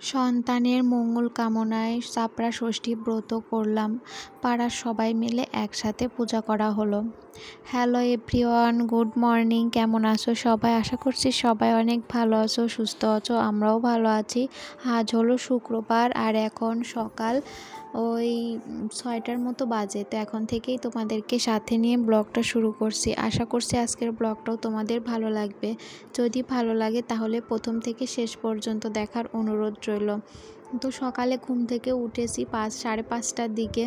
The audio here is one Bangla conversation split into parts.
সন্তানের মঙ্গল কামনায় চাপড়া ষষ্ঠী ব্রত করলাম। পাড়ার সবাই মিলে একসাথে পূজা করা হলো। Hello everyone, good morning. কেমন আছো সবাই? আশা করছি সবাই অনেক ভালো আছো, সুস্থ আছো। আমরাও ভালো আছি। আজ হলো শুক্রবার আর এখন সকাল ওই 6টার মতো বাজে। তো এখন থেকেই তোমাদেরকে সাথে নিয়ে ব্লগটা শুরু করছি। আশা করছি আজকের ব্লগটাও তোমাদের ভালো লাগবে। যদি ভালো লাগে তাহলে প্রথম থেকে শেষ পর্যন্ত দেখার অনুরোধ রইল। তো সকালে ঘুম থেকে উঠেছি 5-5:30টার দিকে।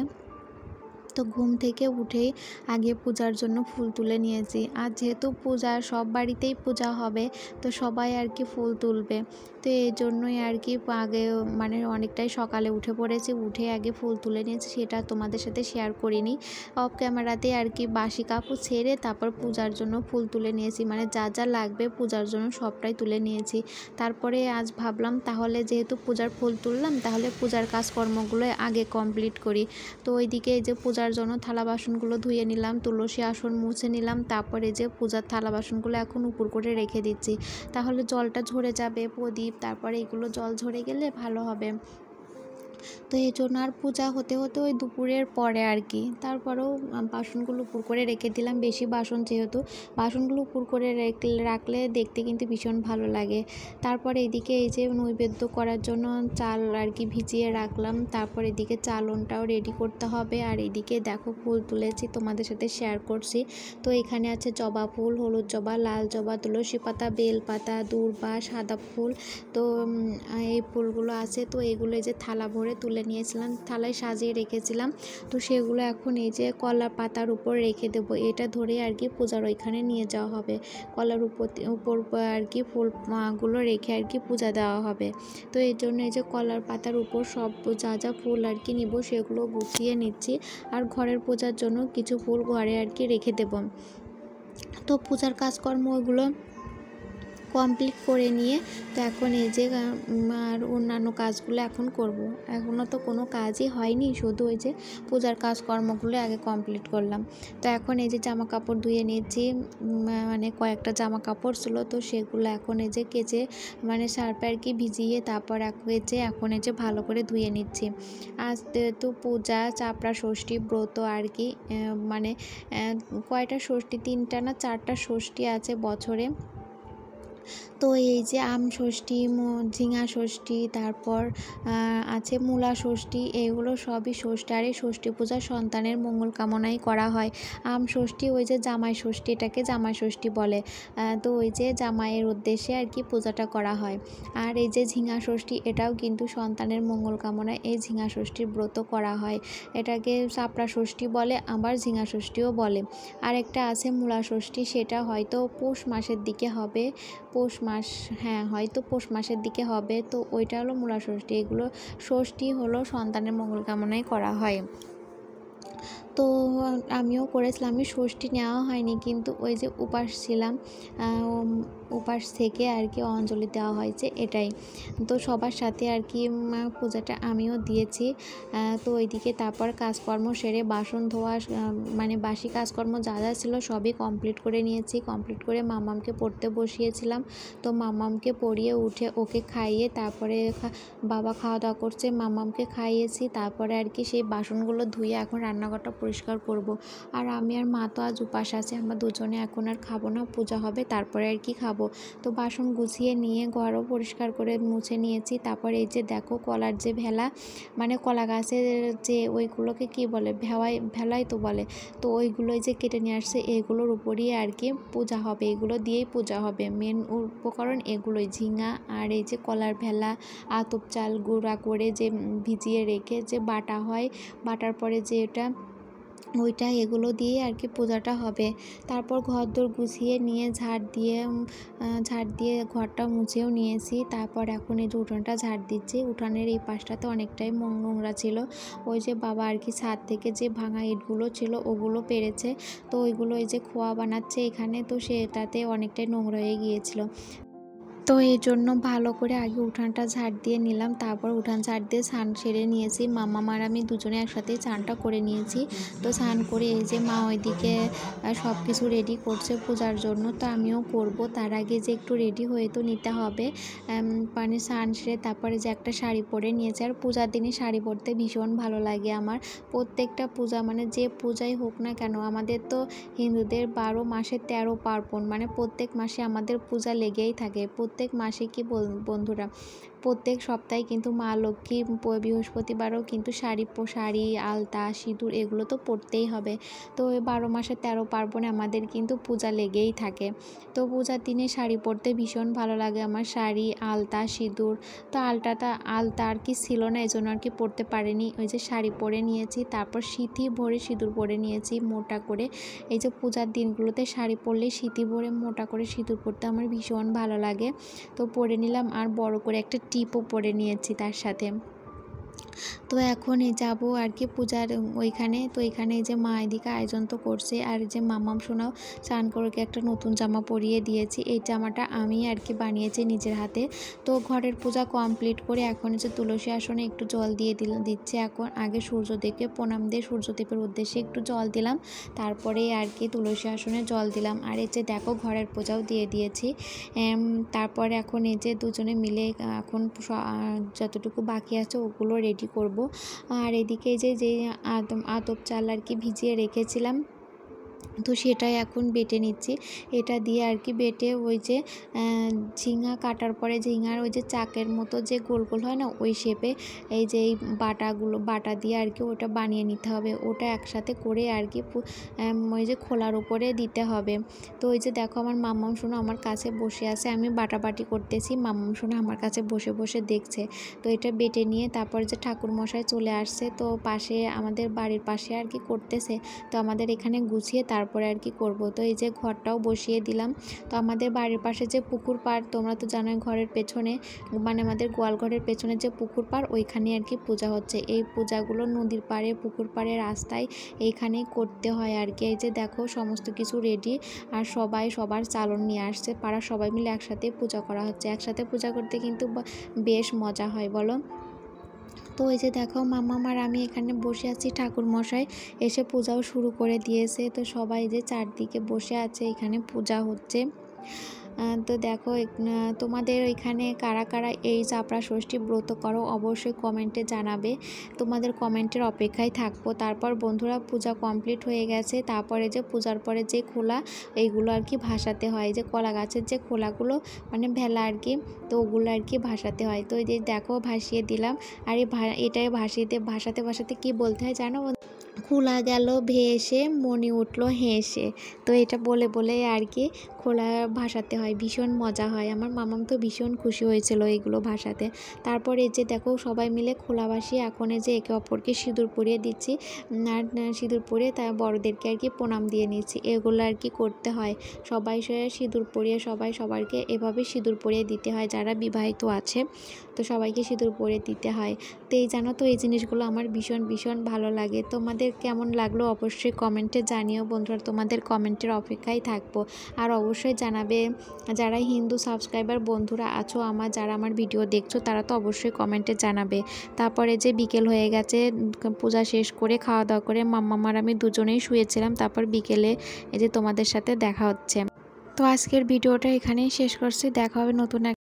তো ঘুম থেকে উঠেই আগে পূজার জন্য ফুল তুলে নিয়েছি। আর যেহেতু পূজা সব বাড়িতেই পূজা হবে, তো সবাই আর কি ফুল তুলবে। তো এই জন্যই আর কি আগে অনেকটাই সকালে উঠে পড়েছি, উঠে আগে ফুল তুলে নিয়েছি। সেটা তোমাদের সাথে শেয়ার করিনি। অফ ক্যামেরাতে আর কি বাসি কাপড় ছেড়ে তারপর পূজার জন্য ফুল তুলে নিয়েছি। যা যা লাগবে পূজার জন্য সবটাই তুলে নিয়েছি। তারপরে আজ ভাবলাম তাহলে যেহেতু পূজার ফুল তুললাম, তাহলে পূজার কাজকর্মগুলো আগে কমপ্লিট করি। তো ওইদিকে এই যে পূজার জন্য থালা বাসনগুলো ধুয়ে নিলাম, তুলসী আসন মুছে নিলাম। তারপরে যে পূজার থালা বাসনগুলো এখন উপর করে রেখে দিচ্ছি, তাহলে জলটা ঝরে যাবে। প্রদীপ তারপরে এগুলো জল ঝরে গেলে ভালো হবে। তো এই জন্য আর পূজা হতে হতে ওই দুপুরের পরে আর কি। তারপরেও বাসনগুলো উপর করে রেখে দিলাম। বেশি বাসন যেহেতু, বাসনগুলো উপর করে রাখলে দেখতে কিন্তু ভীষণ ভালো লাগে। তারপরে এদিকে এই যে নৈবেদ্য করার জন্য চাল আর কি ভিজিয়ে রাখলাম। তারপর এদিকে চালনটাও রেডি করতে হবে। আর এদিকে দেখো ফুল তুলেছি, তোমাদের সাথে শেয়ার করছি। তো এখানে আছে জবা ফুল, হলুদ জবা, লাল জবা, তুলসী পাতা, বেল পাতা, দূর্বা, সাদা ফুল। তো এই ফুলগুলো আছে। তো এগুলো এই যে থালা ভরে তুলে নিয়েছিলাম, থালায় সাজিয়ে রেখেছিলাম। তো সেগুলো এখন এই যে কলা পাতার উপর রেখে দেবো। এটা ধরে আর কি পূজার ওইখানে নিয়ে যাওয়া হবে। কলার উপর আর কি ফুলগুলো রেখে আর কি পূজা দেওয়া হবে। তো এই জন্য এই যে কলার পাতার উপর সব যা যা ফুল আর কি নিব সেগুলো গুছিয়ে নিচ্ছি। আর ঘরের পূজার জন্য কিছু ফুল ঘরে আর কি রেখে দেব। তো পূজার কাজকর্ম ওইগুলো কমপ্লিট করে নিয়ে তো এখন এই যে আর অন্যান্য কাজগুলো এখন করব। এখনও তো কোনো কাজই হয়নি, শুধু ওই যে পূজার কাজকর্মগুলো আগে কমপ্লিট করলাম। তো এখন এই যে জামা কাপড় ধুয়ে নিয়েছি, কয়েকটা জামা কাপড় ছিল। তো সেগুলো এখন এই যে কেচে সার্ফে আর কি ভিজিয়ে তারপর এখন এই যে ভালো করে ধুয়ে নিচ্ছি। আজ তো পূজা চাপড়া ষষ্ঠী ব্রত আর কি, কয়টা ষষ্ঠী, 3টা না 4টা ষষ্ঠী আছে বছরে। তো এই যে আম ষষ্ঠী, ঝিঙা ষষ্ঠী, তারপর আছে মূলা ষষ্ঠী, এইগুলো সবই ষষ্ঠী। আর এই ষষ্ঠী পূজা সন্তানের মঙ্গল কামনাই করা হয়। আম ষষ্ঠী ওই যে জামাই ষষ্ঠী, এটাকে জামাই ষষ্ঠী বলে। তো ওই যে জামাইয়ের উদ্দেশ্যে আর কি পূজাটা করা হয়। আর এই যে ঝিঙা ষষ্ঠী, এটাও কিন্তু সন্তানের মঙ্গল কামনায় এই ঝিঙা ষষ্ঠীর ব্রত করা হয়। এটাকে চাপড়া ষষ্ঠী বলে, আবার ঝিঙা ষষ্ঠীও বলে। আর একটা আছে মূলা ষষ্ঠী, সেটা হয়তো পৌষ মাসের দিকে হবে। হয়তো পৌষ মাসের দিকে হবে। তো ওইটা হলো মূলা ষষ্ঠী। এগুলো ষষ্ঠী হলো সন্তানের মঙ্গল কামনায় করা হয়। তো আমিও করেছিলাম। আমি ষষ্ঠী নেওয়া হয়নি, কিন্তু ওই যে উপাস ছিলাম, উপাস থেকে আর কি অঞ্জলি দেওয়া হয়েছে এটাই। তো সবার সাথে আর কি পূজাটা আমিও দিয়েছি। তো ওইদিকে তারপর কাজকর্ম সেরে বাসন ধোয়া বাসি কাজকর্ম যা যা ছিল সবই কমপ্লিট করে নিয়েছি। কমপ্লিট করে মামামকে পড়তে বসিয়েছিলাম। তো মামামকে পড়িয়ে উঠে ওকে খাইয়ে তারপরে বাবা খাওয়া দাওয়া করছে, মামামকে খাইয়েছি। তারপরে আর কি সেই বাসনগুলো ধুয়ে এখন রান্নাঘরটা পরিষ্কার করব। আর আমি আর মা তো আজ উপাস আছে, আমরা দুজনে এখন আর খাবো না, পূজা হবে তারপরে আর কি খাবো। তো বাসন গুছিয়ে নিয়ে ঘরও পরিষ্কার করে মুছে নিয়েছি। তারপরে এই যে দেখো কলার যে ভেলা, কলা গাছের যে ওইগুলোকে কি বলে, ভেলাই তো বলে। তো ওইগুলোই যে কেটে নিয়ে আসছে, এগুলোর উপরই আর কি পূজা হবে, এগুলো দিয়েই পূজা হবে। মেন উপকরণ এগুলোই, ঝিঙা আর এই যে কলার ভেলা, আতপ চাল গুঁড়া করে যে ভিজিয়ে রেখে যে বাটা হয়, বাটার পরে যে ওইটা, এগুলো দিয়ে আর কি পূজাটা হবে। তারপর ঘরদোর গুছিয়ে নিয়ে ঝাড় দিয়ে ঘরটা মুছেও নিয়েছি। তারপর এখন এই যে উঠানটা ঝাড় দিচ্ছি। উঠানের এই পাশটাতে অনেকটাই নোংরা ছিল। ওই যে বাবা আর কি ছাদ থেকে যে ভাঙা ইটগুলো ছিল ওগুলো পেরেছে। তো ওইগুলো এই যে খোয়া বানাচ্ছে এখানে, তো সেটাতে অনেকটাই নোংরা হয়ে গিয়েছিল। তো তো এই জন্য ভালো করে আগে উঠানটা ঝাড় দিয়ে নিলাম, তারপর উঠান ঝাড় দিয়ে স্নান সেরে নিয়েছি। মাম্মাম আর আমি দুজনে একসাথে স্নানটা করে নিয়েছি। তো স্নান করে এই যে মা ওইদিকে সব কিছু রেডি করছে পূজার জন্য, তো আমিও করব। তার আগে যে একটু রেডি হয়ে তো নিতে হবে, মানে স্নান সেরে তারপরে যে একটা শাড়ি পরে নিয়েছি। আর পূজার দিনে শাড়ি পরতে ভীষণ ভালো লাগে আমার। প্রত্যেকটা পূজা মানে যে পূজাই হোক না কেন, আমাদের তো হিন্দুদের 12 মাসে 13 পার্বণ, মানে প্রত্যেক মাসে আমাদের পূজা লেগেই থাকে। প্রত্যেক মাসে কি বন্ধুরা, প্রত্যেক সপ্তাহে কিন্তু মা লক্ষ্মী বৃহস্পতিবারও কিন্তু শাড়ি আলতা সিঁদুর এগুলো তো পরতেই হবে। তো ওই 12 মাসে 13 পার্বণে আমাদের কিন্তু পূজা লেগেই থাকে। তো পূজার দিনে শাড়ি পরতে ভীষণ ভালো লাগে আমার। শাড়ি আলতা সিঁদুর, তো আলতা আর কি ছিল না, এই জন্য আর কি পরতে পারিনি। ওই যে শাড়ি পরে নিয়েছি, তারপর সিঁথি ভরে সিঁদুর পরে নিয়েছি মোটা করে। এই যে পূজার দিনগুলোতে শাড়ি পরলে সিঁথি ভরে মোটা করে সিঁদুর পরতে আমার ভীষণ ভালো লাগে। তো পরে নিলাম, আর বড় করে একটা টিপও পরে নিয়েছি তার সাথে। তো এখন যাব আর কি পূজার ওইখানে। তো এখানে যে মা এদিকে আয়োজন তো করছে, আর যে মাম্মাম শোনাও স্নান করে একটা নতুন জামা পরিয়ে দিয়েছি। এই জামাটা আমি আর কি বানিয়েছি নিজের হাতে। তো ঘরের পূজা কমপ্লিট করে এখন যে তুলসী আসনে একটু জল দিয়ে দিচ্ছে। এখন আগে সূর্যদেবকে প্রণাম দিয়ে সূর্যদেবের উদ্দেশ্যে একটু জল দিলাম, তারপরে আর কি তুলসী আসনে জল দিলাম। আর এই যে দেখো ঘরের পূজাও দিয়ে দিয়েছি। তারপরে এখন এই যে দুজনে মিলে এখন যতটুকু বাকি আছে ওগুলো রেডি করব। আর এদিকে যে আতপ চাল আর কি ভিজিয়ে রেখেছিলাম, তো সেটাই এখন বেটে নিচ্ছি। এটা দিয়ে আর কি বেটে ওই যে ঝিঙা কাটার পরে ঝিঙার ওই যে চাকের মতো যে গোল গোল হয় না, ওই শেপে এই যে এই বাটা দিয়ে আর কি ওটা বানিয়ে নিতে হবে। ওটা একসাথে করে আর কি ওই যে খোলার উপরে দিতে হবে। তো ওই যে দেখো আমার মাম্মাম শোনো আমার কাছে বসে আছে, আমি বাটাবাটি করতেছি, মাম্মাম শোনো আমার কাছে বসে বসে দেখছে। তো এটা বেটে নিয়ে তারপর যে ঠাকুর মশাই চলে আসছে, তো পাশে আমাদের বাড়ির পাশে আর কি করতেছে। তো আমাদের এখানে গুছিয়ে তারপরে আর কি করব। তো এই যে ঘরটাও বসিয়ে দিলাম। তো আমাদের বাড়ির পাশে যে পুকুর পাড়, তোমরা তো জানোই ঘরের পেছনে, মানে আমাদের গোয়াল ঘরের পেছনে যে পুকুর পাড়, ওইখানে আর কি পূজা হচ্ছে। এই পূজাগুলো নদীর পাড়ে পুকুর পাড়ে রাস্তায় এইখানেই করতে হয় আর কি। এই যে দেখো সমস্ত কিছু রেডি, আর সবাই সবার চালন নিয়ে আসছে, পাড়ার সবাই মিলে একসাথে পূজা করা হচ্ছে। একসাথে পূজা করতে কিন্তু বেশ মজা হয় বলো। তো এই যে দেখো মাম্মাম আর আমি এখানে বসে আছি, ঠাকুর মশাই এসে পূজাও শুরু করে দিয়েছে। তো সবাই যে চারদিকে বসে আছে, এখানে পূজা হচ্ছে। তো দেখো তোমাদের এখানে কারা কারা এই চাপড়া ষষ্ঠী ব্রত করো অবশ্যই কমেন্টে জানাবে, তোমাদের কমেন্টের অপেক্ষায় থাকবো। তারপর বন্ধুরা পূজা কমপ্লিট হয়ে গেছে। তারপরে যে পূজার পরে যে খোলা এইগুলো আর কি ভাসাতে হয়, যে কলা গাছের যে খোলাগুলো মানে ভেলা আর কি, তো ওগুলো আর কি ভাসাতে হয়। তো এই যে দেখো ভাসিয়ে দিলাম। আর এটাই ভাসাতে কি বলতে হয় জানো, খোলা গেল ভেসে মনে উঠলো হেসে। তো এটা বলে বলে আর কি খোলা ভাসাতে হয়, ভীষণ মজা হয়। আমার মামাম তো ভীষণ খুশি হয়েছিল এইগুলো ভাসাতে। তারপর এই যে দেখো সবাই মিলে খোলা ভাসিয়ে এখন এই যে একে অপরকে সিঁদুর পরিয়ে দিচ্ছি, আর সিঁদুর পরিয়ে তার বড়োদেরকে আর কি প্রণাম দিয়ে নিচ্ছি। এগুলো আর কি করতে হয়, সবাই সিঁদুর পরিয়ে সবাইকে এভাবে সিঁদুর পরিয়ে দিতে হয় যারা বিবাহিত আছে, তো সবাইকে সিঁদুর পরিয়ে দিতে হয়। তো এই জানো তো এই জিনিসগুলো আমার ভীষণ ভীষণ ভালো লাগে। তোমাদের কেমন লাগলো অবশ্যই কমেন্টে জানিও বন্ধুরা, তোমাদের কমেন্টের অপেক্ষায় থাকবো। আর অবশ্যই জানাবে যারা হিন্দু সাবস্ক্রাইবার বন্ধুরা আছো আমার, যারা আমার ভিডিও দেখছো তারা তো অবশ্যই কমেন্টে জানাবে। তারপরে যে বিকেল হয়ে গেছে, পূজা শেষ করে খাওয়া দাওয়া করে মাম্মাম আর আমি দুজনেই শুয়েছিলাম। তারপর বিকেলে এই যে তোমাদের সাথে দেখা হচ্ছে। তো আজকের ভিডিওটা এখানেই শেষ করছি, দেখা হবে নতুন